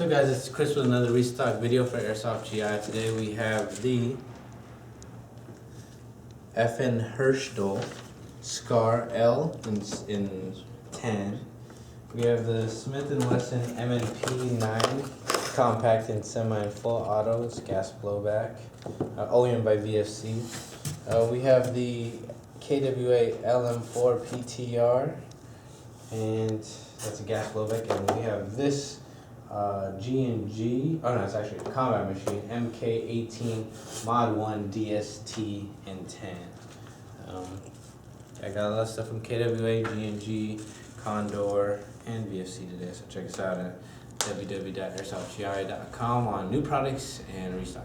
So guys, it's Chris with another restock video for Airsoft GI. Today we have the FN Herschel Scar L in tan. We have the Smith & Wesson MNP 9 compact in semi and full auto. It's gas blowback, OEM by VFC. We have the KWA LM4 PTR, and that's a gas blowback. And we have this G&G, oh no, it's actually a combat machine, MK18 Mod 1 DST in tan. I got a lot of stuff from KWA, G&G, Condor, and VFC today, so check us out at www.airsoftgi.com on new products and restock.